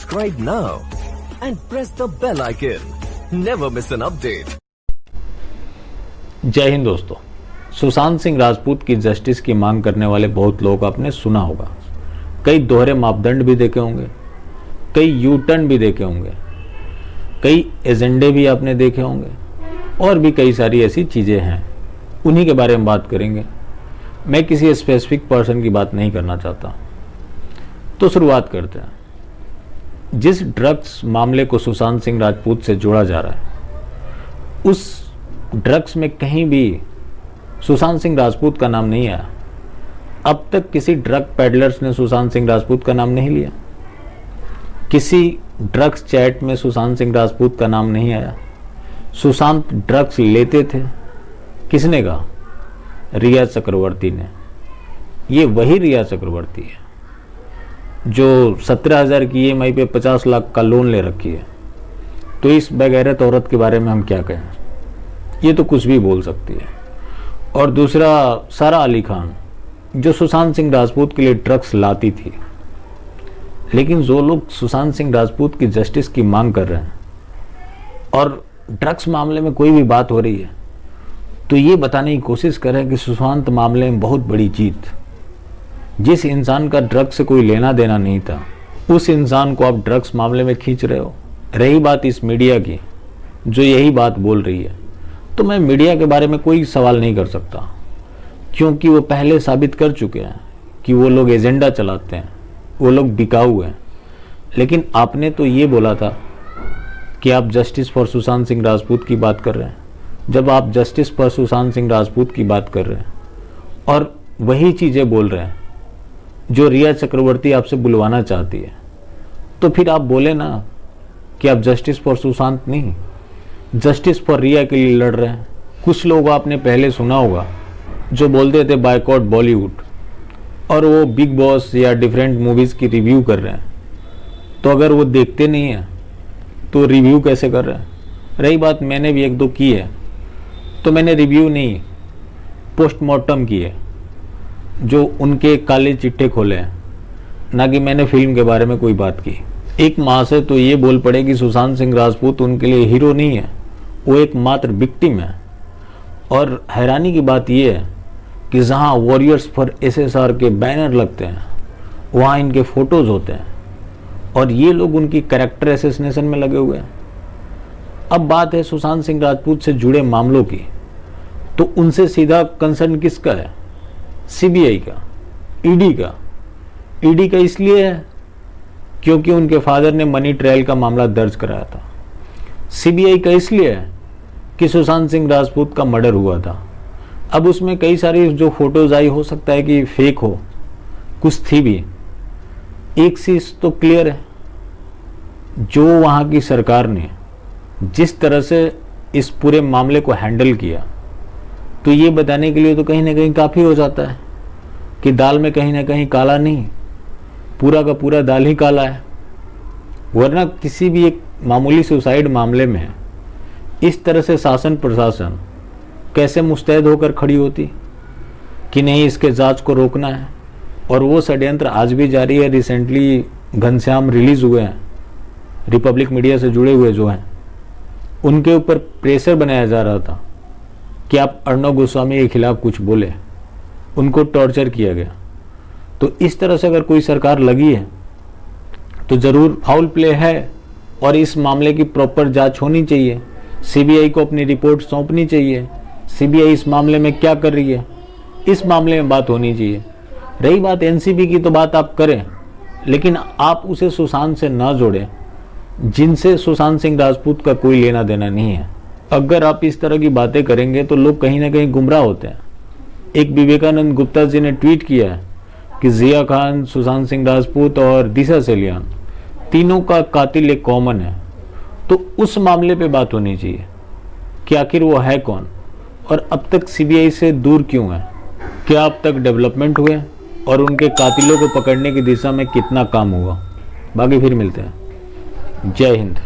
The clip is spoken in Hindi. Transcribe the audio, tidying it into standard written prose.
Subscribe now and press the bell icon. Never miss an update. जय हिंद दोस्तों। सुशांत सिंह राजपूत की जस्टिस की मांग करने वाले बहुत लोग आपने सुना होगा। कई दोहरे मापदंड भी देखे होंगे, कई यू टर्न भी देखे होंगे, कई एजेंडे भी आपने देखे होंगे और भी कई सारी ऐसी चीज़ें हैं। उन्हीं के बारे में बात करेंगे। मैं किसी स्पेसिफिक पर्सन की बात नहीं करना चाहता। तो शुरुआत करते हैं। जिस ड्रग्स मामले को सुशांत सिंह राजपूत से जोड़ा जा रहा है, उस ड्रग्स में कहीं भी सुशांत सिंह राजपूत का नाम नहीं आया। अब तक किसी ड्रग पेडलर्स ने सुशांत सिंह राजपूत का नाम नहीं लिया। किसी ड्रग्स चैट में सुशांत सिंह राजपूत का नाम नहीं आया। सुशांत ड्रग्स लेते थे, किसने कहा? रिया चक्रवर्ती ने। ये वही रिया चक्रवर्ती है जो 17,000 की EMI पे 50 लाख का लोन ले रखी है। तो इस बेगैरत औरत के बारे में हम क्या कहें? ये तो कुछ भी बोल सकती है। और दूसरा, सारा अली खान जो सुशांत सिंह राजपूत के लिए ड्रग्स लाती थी। लेकिन जो लोग सुशांत सिंह राजपूत की जस्टिस की मांग कर रहे हैं और ड्रग्स मामले में कोई भी बात हो रही है, तो ये बताने की कोशिश करें कि सुशांत मामले में बहुत बड़ी जीत। जिस इंसान का ड्रग्स से कोई लेना देना नहीं था, उस इंसान को आप ड्रग्स मामले में खींच रहे हो। रही बात इस मीडिया की जो यही बात बोल रही है, तो मैं मीडिया के बारे में कोई सवाल नहीं कर सकता, क्योंकि वो पहले साबित कर चुके हैं कि वो लोग एजेंडा चलाते हैं, वो लोग बिकाऊ हैं। लेकिन आपने तो ये बोला था कि आप जस्टिस फॉर सुशांत सिंह राजपूत की बात कर रहे हैं। जब आप जस्टिस फॉर सुशांत सिंह राजपूत की बात कर रहे हैं और वही चीज़ें बोल रहे हैं जो रिया चक्रवर्ती आपसे बुलवाना चाहती है, तो फिर आप बोले ना कि आप जस्टिस फॉर सुशांत नहीं, जस्टिस फॉर रिया के लिए लड़ रहे हैं। कुछ लोग आपने पहले सुना होगा जो बोलते थे बायकॉट बॉलीवुड, और वो बिग बॉस या डिफरेंट मूवीज़ की रिव्यू कर रहे हैं। तो अगर वो देखते नहीं हैं तो रिव्यू कैसे कर रहे हैं? रही बात, मैंने भी एक दो की है, तो मैंने रिव्यू नहीं, पोस्टमार्टम की है, जो उनके काले चिट्ठे खोले हैं, ना कि मैंने फिल्म के बारे में कोई बात की। एक माँ से तो ये बोल पड़े कि सुशांत सिंह राजपूत उनके लिए हीरो नहीं है, वो एक मात्र विक्टिम है। और हैरानी की बात यह है कि जहाँ वॉरियर्स फॉर SSR के बैनर लगते हैं, वहाँ इनके फोटोज होते हैं, और ये लोग उनकी कैरेक्टर एसेसिनेशन में लगे हुए हैं। अब बात है सुशांत सिंह राजपूत से जुड़े मामलों की, तो उनसे सीधा कंसर्न किसका है? CBI का, ED का। ED का इसलिए है क्योंकि उनके फादर ने मनी ट्रायल का मामला दर्ज कराया था। CBI का इसलिए है कि सुशांत सिंह राजपूत का मर्डर हुआ था। अब उसमें कई सारी जो फोटोज आई, हो सकता है कि फेक हो, कुछ थी भी। एक चीज तो क्लियर है, जो वहाँ की सरकार ने जिस तरह से इस पूरे मामले को हैंडल किया, तो ये बताने के लिए तो कहीं ना कहीं काफ़ी हो जाता है कि दाल में कहीं ना कहीं काला नहीं, पूरा का पूरा दाल ही काला है। वरना किसी भी एक मामूली सुसाइड मामले में इस तरह से शासन प्रशासन कैसे मुस्तैद होकर खड़ी होती कि नहीं, इसके जांच को रोकना है। और वो षड्यंत्र आज भी जारी है। रिसेंटली घनश्याम रिलीज हुए हैं, रिपब्लिक मीडिया से जुड़े हुए जो हैं, उनके ऊपर प्रेशर बनाया जा रहा था कि आप अर्णव गोस्वामी के खिलाफ कुछ बोले, उनको टॉर्चर किया गया। तो इस तरह से अगर कोई सरकार लगी है तो ज़रूर फाउल प्ले है, और इस मामले की प्रॉपर जांच होनी चाहिए। CBI को अपनी रिपोर्ट सौंपनी चाहिए। CBI इस मामले में क्या कर रही है, इस मामले में बात होनी चाहिए। रही बात NCB की, तो बात आप करें, लेकिन आप उसे सुशांत से ना जोड़ें, जिनसे सुशांत सिंह राजपूत का कोई लेना देना नहीं है। अगर आप इस तरह की बातें करेंगे तो लोग कहीं ना कहीं गुमराह होते हैं। एक विवेकानंद गुप्ता जी ने ट्वीट किया है कि जिया खान, सुशांत सिंह राजपूत और दिशा सेलियान, तीनों का कातिल एक कॉमन है। तो उस मामले पे बात होनी चाहिए कि आखिर वो है कौन, और अब तक CBI से दूर क्यों है, क्या अब तक डेवलपमेंट हुए, और उनके कातिलों को पकड़ने की दिशा में कितना काम हुआ। बाकी फिर मिलते हैं। जय हिंद।